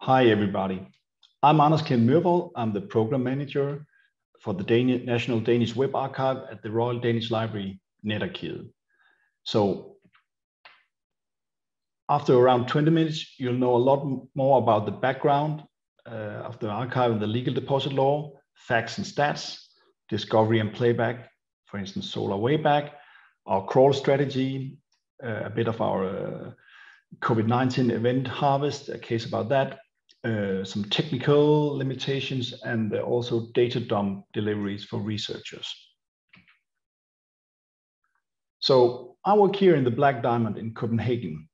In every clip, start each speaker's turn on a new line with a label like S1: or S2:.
S1: Hi, everybody. I'm Klindt Myrvoll. I'm the program manager for the National Danish Web Archive at the Royal Danish Library, Netarkivet. So after around 20 minutes, you'll know a lot more about the background of the archive and the legal deposit law, facts and stats, discovery and playback, for instance, Solar Wayback, our crawl strategy, a bit of our COVID-19 event harvest, a case about that, some technical limitations, and also data dump deliveries for researchers. So I work here in the Black Diamond in Copenhagen.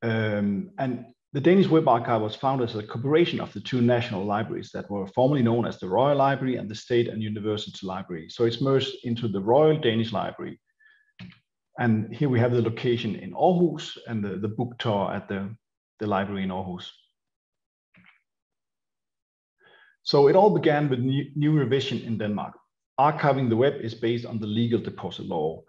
S1: And the Danish Web Archive was founded as a cooperation of the two national libraries that were formerly known as the Royal Library and the State and University Library. So it's merged into the Royal Danish Library. And here we have the location in Aarhus and the book tour at the library in Aarhus. So it all began with new revision in Denmark. Archiving the web is based on the legal deposit law.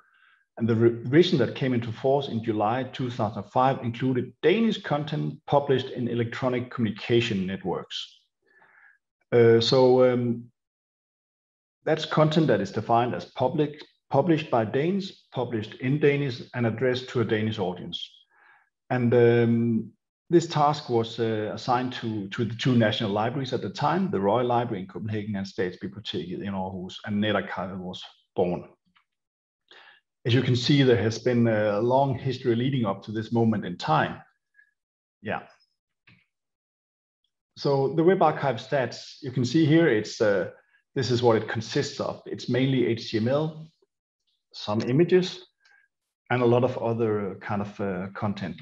S1: And the revision that came into force in July 2005 included Danish content published in electronic communication networks. That's content that is defined as published by Danes, published in Danish, and addressed to a Danish audience. And this task was assigned to the two national libraries at the time, the Royal Library in Copenhagen and Statsbiblioteket in Aarhus, and Netarkivet was born. As you can see, there has been a long history leading up to this moment in time. Yeah. So the Web Archive stats, you can see here, this is what it consists of. It's mainly HTML, some images, and a lot of other kind of content.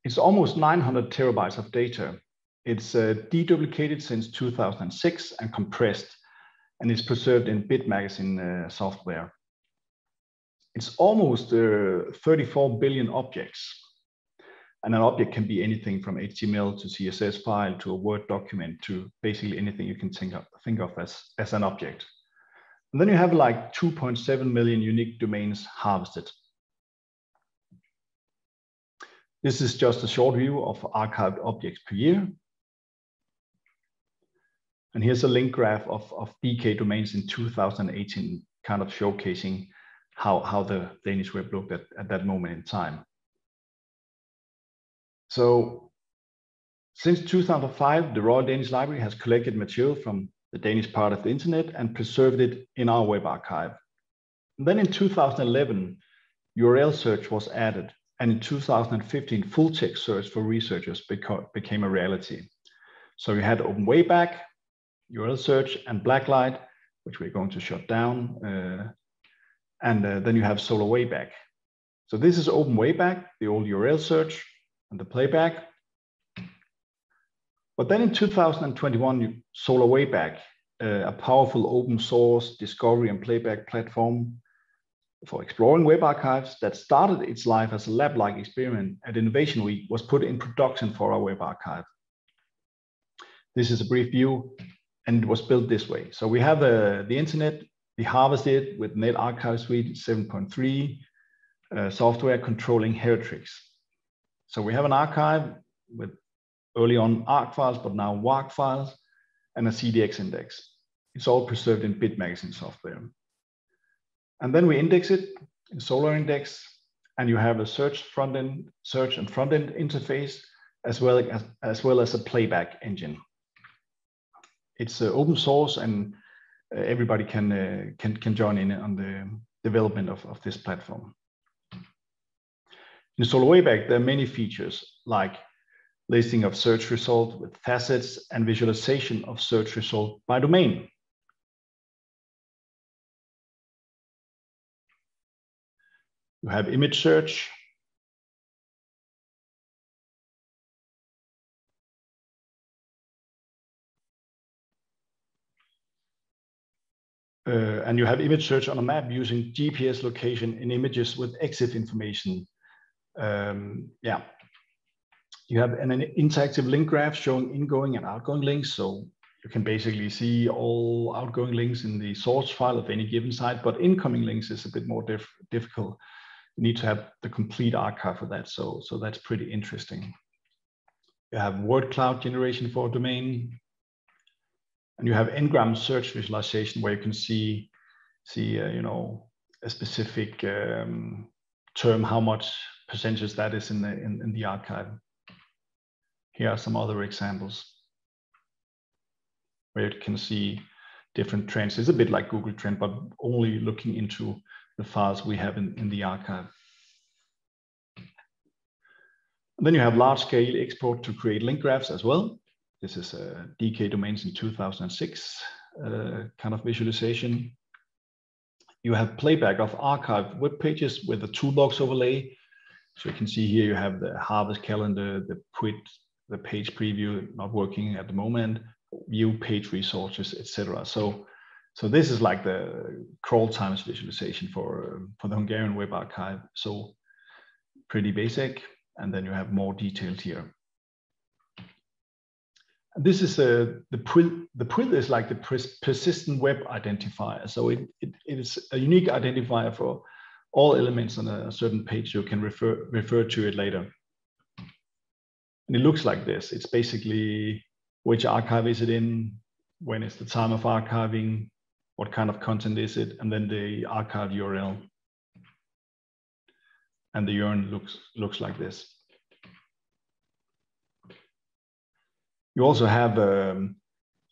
S1: It's almost 900 terabytes of data. It's deduplicated since 2006 and compressed, and it's preserved in Bit Magazine software. It's almost 34 billion objects. And an object can be anything from HTML to CSS file to a Word document to basically anything you can think of as an object. And then you have like 2.7 million unique domains harvested. This is just a short view of archived objects per year. And here's a link graph of DK domains in 2018, kind of showcasing how the Danish web looked at that moment in time. So since 2005, the Royal Danish Library has collected material from the Danish part of the internet and preserved it in our web archive. And then in 2011, URL search was added. And in 2015, full text search for researchers became a reality. So we had Open Wayback, URL search, and Blacklight, which we're going to shut down. Then you have Solar Wayback. So this is Open Wayback, the old URL search, and the playback. But then in 2021, Solar Wayback, a powerful open source discovery and playback platform for exploring web archives that started its life as a lab-like experiment at Innovation Week, was put in production for our web archive. This is a brief view, and it was built this way. So we have the internet, we harvested with NetArchive Suite 7.3 software controlling heritrix. So we have an archive with early on ARC files, but now WARC files, and a CDX index. It's all preserved in Bit Magazine software. And then we index it in Solar Index, and you have a search and front-end interface, as well as a playback engine. It's open source, and everybody can join in on the development of this platform. In Solar Wayback, there are many features like listing of search result with facets and visualization of search result by domain. You have image search. And you have image search on a map using GPS location in images with EXIF information. Yeah. You have an interactive link graph showing ingoing and outgoing links. So you can basically see all outgoing links in the source file of any given site, but incoming links is a bit more difficult. You need to have the complete archive for that. So that's pretty interesting. You have word cloud generation for a domain. And you have ngram search visualization where you can see you know, a specific term, how much percentage that is in the archive. Here are some other examples where you can see different trends. It's a bit like Google Trend, but only looking into the files we have in the archive. And then you have large-scale export to create link graphs as well. This is DK domains in 2006 kind of visualization. You have playback of archived web pages with the toolbox overlay. So you can see here you have the harvest calendar, the quit, the page preview not working at the moment, view page resources, etc. So this is like the crawl times visualization for the Hungarian Web Archive. So pretty basic. And then you have more detailed here. This is the PRID is like the persistent web identifier. So it is a unique identifier for all elements on a certain page. You can refer to it later. And it looks like this. It's basically which archive is it in, when is the time of archiving, what kind of content is it, and then the archive URL. And the URL looks like this. You also have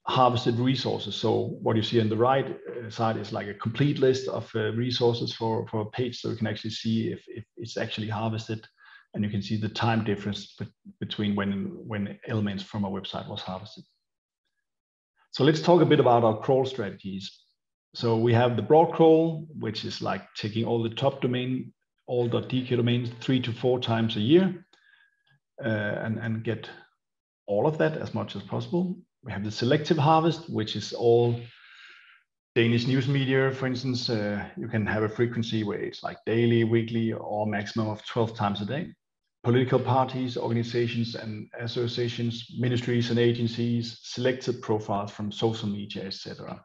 S1: harvested resources. So what you see on the right side is like a complete list of resources for a page, so you can actually see if it's actually harvested, and you can see the time difference between when elements from a website was harvested. So let's talk a bit about our crawl strategies. So we have the broad crawl, which is like taking all the top domain, all .dk domains 3 to 4 times a year, and get all of that as much as possible. We have the selective harvest, which is all Danish news media, for instance. You can have a frequency where it's like daily, weekly, or maximum of 12 times a day. Political parties, organizations and associations, ministries and agencies, selected profiles from social media, etc.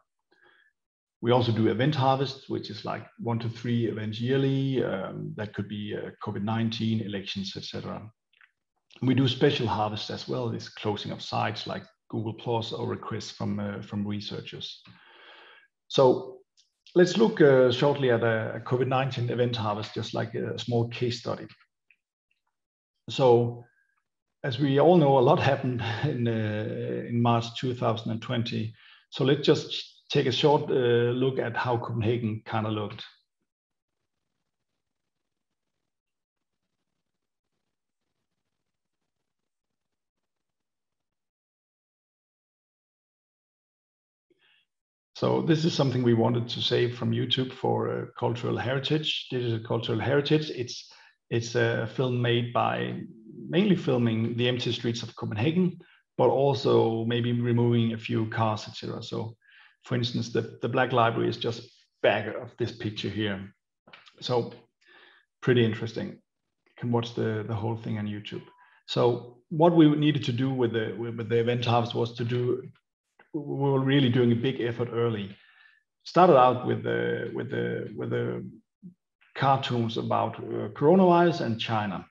S1: We also do event harvest, which is like 1 to 3 events yearly. That could be COVID-19, elections, etc. We do special harvests as well, this closing of sites like Google Plus or requests from researchers. So let's look shortly at a COVID-19 event harvest, just like a small case study. So as we all know, a lot happened in March 2020. So let's just take a short look at how Copenhagen kind of looked. So this is something we wanted to save from YouTube for cultural heritage, digital cultural heritage. It's a film made by mainly filming the empty streets of Copenhagen, but also maybe removing a few cars, etc. So for instance, the Black Library is just back of this picture here. So pretty interesting. You can watch the whole thing on YouTube. So what we needed to do with the event harvest was to do, we were really doing a big effort early. Started out with the cartoons about coronavirus and China.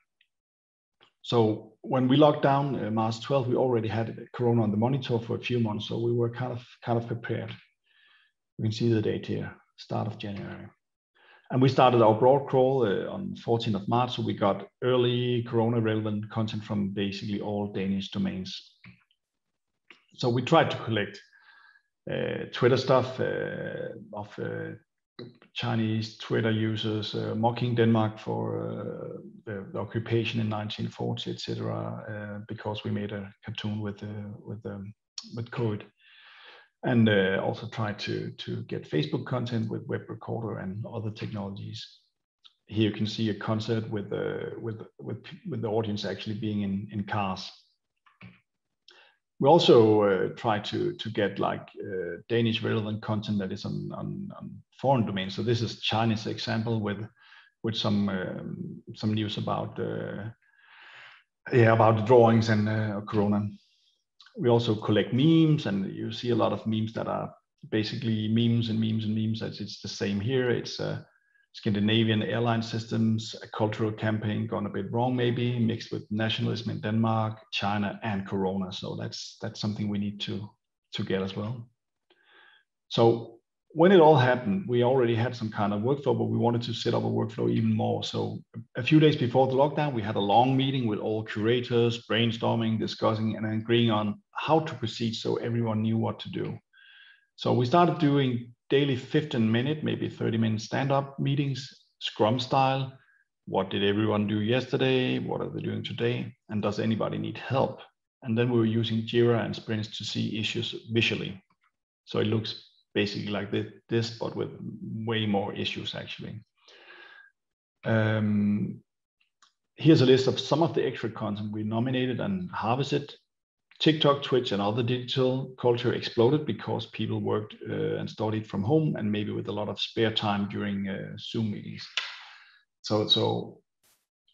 S1: So when we locked down March 12th, we already had Corona on the monitor for a few months, so we were kind of prepared. You can see the date here, start of January. And we started our broad crawl on 14th of March, so we got early Corona relevant content from basically all Danish domains. So we tried to collect Twitter stuff of Chinese Twitter users mocking Denmark for the occupation in 1940, etc., because we made a cartoon with COVID, and also tried to get Facebook content with web recorder and other technologies. Here you can see a concert with the audience actually being in cars. We also try to get like Danish relevant content that is on foreign domains. So this is Chinese example with some news about about the drawings and Corona. We also collect memes, and you see a lot of memes that are basically memes and memes and memes. It's the same here. It's Scandinavian airline systems, a cultural campaign gone a bit wrong, maybe mixed with nationalism in Denmark, China, and Corona. So that's something we need to get as well. So when it all happened, we already had some kind of workflow, but we wanted to set up a workflow even more. So a few days before the lockdown, we had a long meeting with all curators, brainstorming, discussing, and agreeing on how to proceed so everyone knew what to do. So we started doing daily 15-minute, maybe 30-minute stand-up meetings, Scrum style. What did everyone do yesterday? What are they doing today? And does anybody need help? And then we were using Jira and sprints to see issues visually. So it looks basically like this, but with way more issues actually. Here's a list of some of the extra content we nominated and harvested. TikTok, Twitch, and other digital culture exploded because people worked and studied from home, and maybe with a lot of spare time during Zoom meetings. So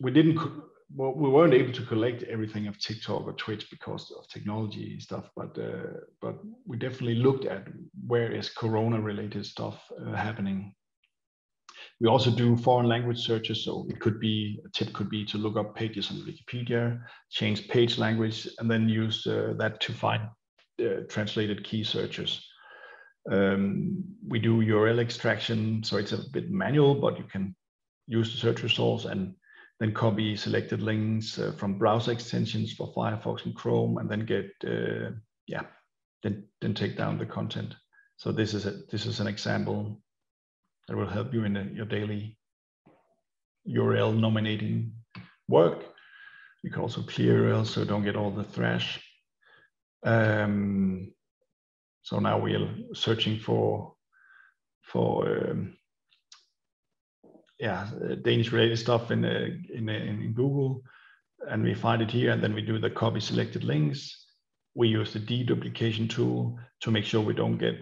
S1: we weren't able to collect everything of TikTok or Twitch because of technology stuff, but we definitely looked at where is Corona-related stuff happening. We also do foreign language searches, so a tip could be to look up pages on Wikipedia, change page language, and then use that to find translated key searches. We do URL extraction, so it's a bit manual, but you can use the search results and then copy selected links from browser extensions for Firefox and Chrome, and then get then take down the content. So this is an example that will help you in your daily URL nominating work. You can also clear URLs so don't get all the thrash. So now we are searching for Danish related stuff in Google, and we find it here, and then we do the copy selected links. We use the deduplication tool to make sure we don't get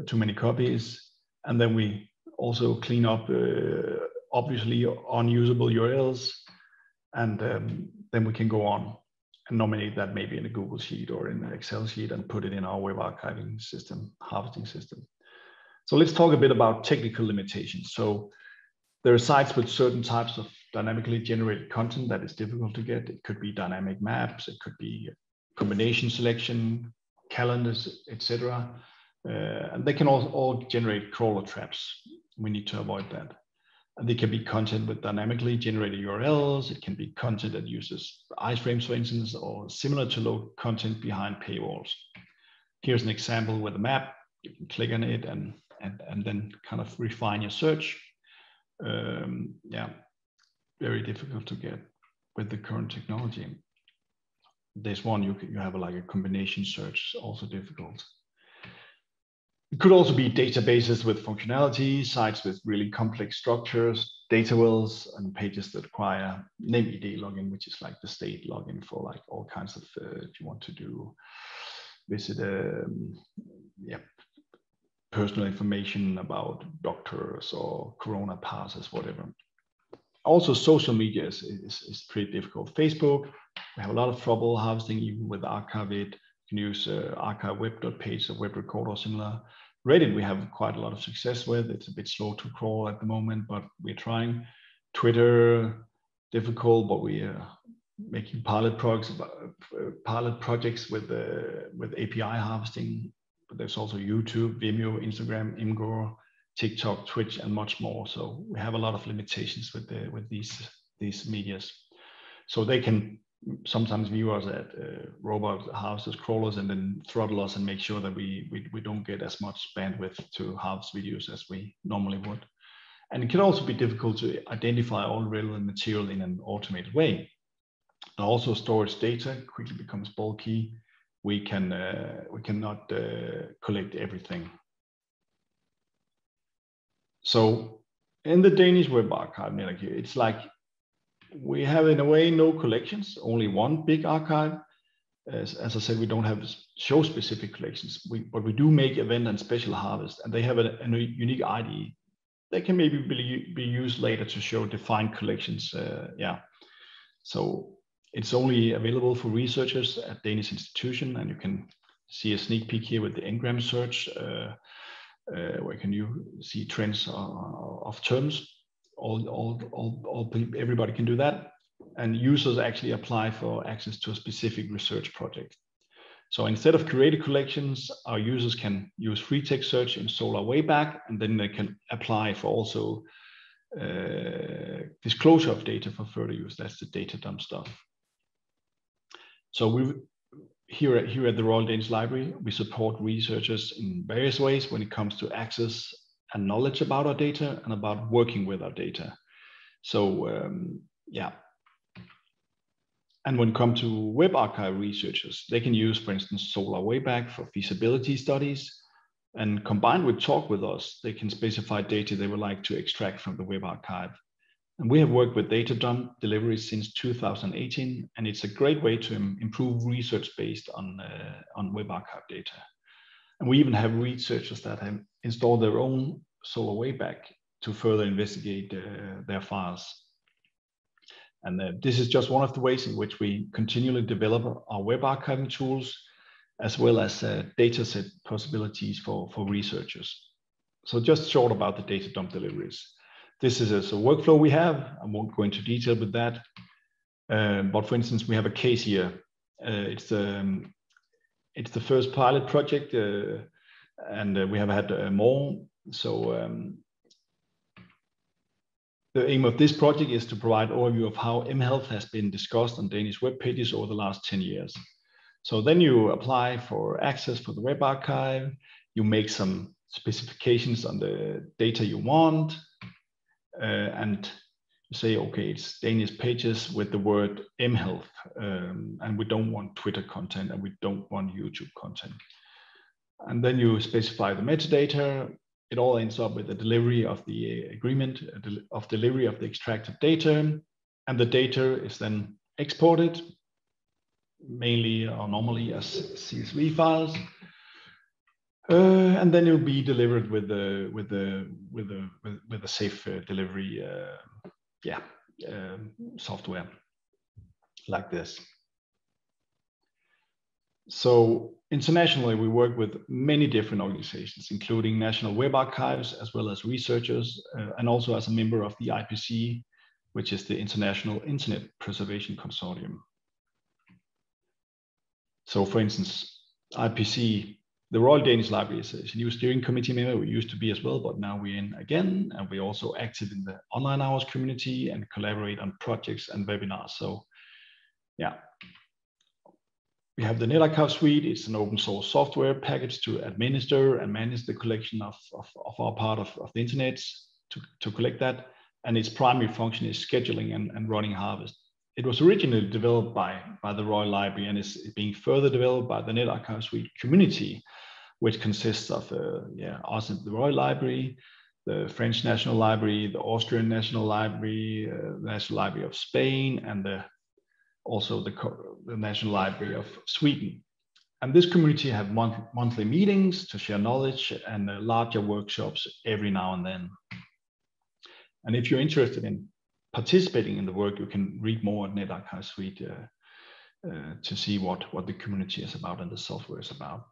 S1: too many copies, and then we also clean up obviously unusable URLs, and then we can go on and nominate that maybe in a Google Sheet or in an Excel sheet and put it in our web archiving system, harvesting system. So let's talk a bit about technical limitations. So there are sites with certain types of dynamically generated content that is difficult to get. It could be dynamic maps, it could be combination selection, calendars, etc. And they can all generate crawler traps. We need to avoid that. And they can be content with dynamically generated URLs. It can be content that uses iframes, for instance, or similar to load content behind paywalls. Here's an example with a map. You can click on it and then kind of refine your search. Very difficult to get with the current technology. This one you have like a combination search, also difficult. It could also be databases with functionality, sites with really complex structures, data wells, and pages that require NemID login, which is like the state login for like all kinds of, if you want to do visit personal information about doctors or Corona passes, whatever. Also, social media is pretty difficult. Facebook, we have a lot of trouble harvesting even with Netarkivet. You can use archiveweb.page or web record or similar. Reddit, we have quite a lot of success with. It's a bit slow to crawl at the moment, but we're trying. Twitter, difficult, but we are making pilot projects with API harvesting. But there's also YouTube, Vimeo, Instagram, Imgur, TikTok, Twitch, and much more. So we have a lot of limitations with these medias. So they can sometimes view us at robot harvesters, crawlers, and then throttle us and make sure that we don't get as much bandwidth to harvest videos as we normally would. And it can also be difficult to identify all relevant material in an automated way. And also storage data quickly becomes bulky. We cannot collect everything. So in the Danish web archive, Netarkivet, it's like we have in a way no collections, only one big archive. As I said, we don't have show specific collections, but we do make event and special harvest, and they have a unique ID. They can maybe be used later to show defined collections. So it's only available for researchers at Danish institution, and you can see a sneak peek here with the Ngram search. where can you see trends of terms. Everybody can do that, and users actually apply for access to a specific research project. So instead of curated collections, our users can use free text search in Solr Wayback, and then they can apply for also disclosure of data for further use. That's the data dump stuff. So we here at the Royal Danish Library, we support researchers in various ways when it comes to access and knowledge about our data and about working with our data. So yeah. And when it comes to web archive researchers, they can use, for instance, Solr Wayback for feasibility studies, and combined with Talk with Us, they can specify data they would like to extract from the web archive. And we have worked with data dump deliveries since 2018, and it's a great way to improve research based on web archive data. And we even have researchers that have installed their own Solr Wayback to further investigate their files. And this is just one of the ways in which we continually develop our web archiving tools, as well as dataset possibilities for researchers. So just short about the data dump deliveries. This is a workflow we have. I won't go into detail with that. But for instance, we have a case here. It's the first pilot project, and we have had more. So the aim of this project is to provide an overview of how mHealth has been discussed on Danish web pages over the last 10 years. So then you apply for access for the web archive. You make some specifications on the data you want. And you say, okay, it's Danish pages with the word mHealth, and we don't want Twitter content, and we don't want YouTube content. And then you specify the metadata. It all ends up with the delivery of the agreement of delivery of the extracted data, and the data is then exported, mainly or normally as CSV files. And then it will be delivered with a safe delivery software like this. So internationally, we work with many different organizations, including national web archives, as well as researchers, and also as a member of the IPC, which is the International Internet Preservation Consortium. So for instance, IPC, the Royal Danish Library is a new steering committee member. We used to be as well, but now we're in again, and we're also active in the online hours community and collaborate on projects and webinars. So yeah, we have the NetArchive Suite. It's an open source software package to administer and manage the collection of our part of the internet to collect that. And its primary function is scheduling and running harvest. It was originally developed by the Royal Library and is being further developed by the NetArchive Suite community, which consists of us at the Royal Library, the French National Library, the Austrian National Library, the National Library of Spain, and also the National Library of Sweden. And this community have monthly meetings to share knowledge and larger workshops every now and then. And if you're interested in participating in the work, you can read more at NetArchive Suite to see what the community is about and the software is about.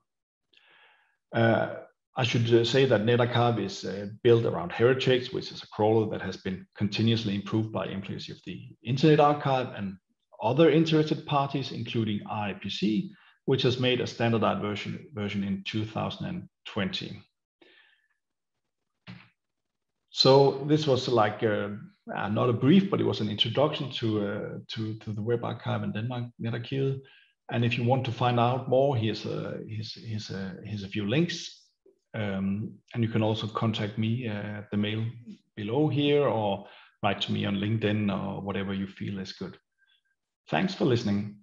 S1: I should say that NetArchive is built around Heritage, which is a crawler that has been continuously improved by employees of the Internet Archive and other interested parties, including IPC, which has made a standardized version in 2020. So this was like not a brief, but it was an introduction to the web archive in Denmark, Netarkivet. And if you want to find out more, here's a few links. And you can also contact me at the mail below here, or write to me on LinkedIn, or whatever you feel is good. Thanks for listening.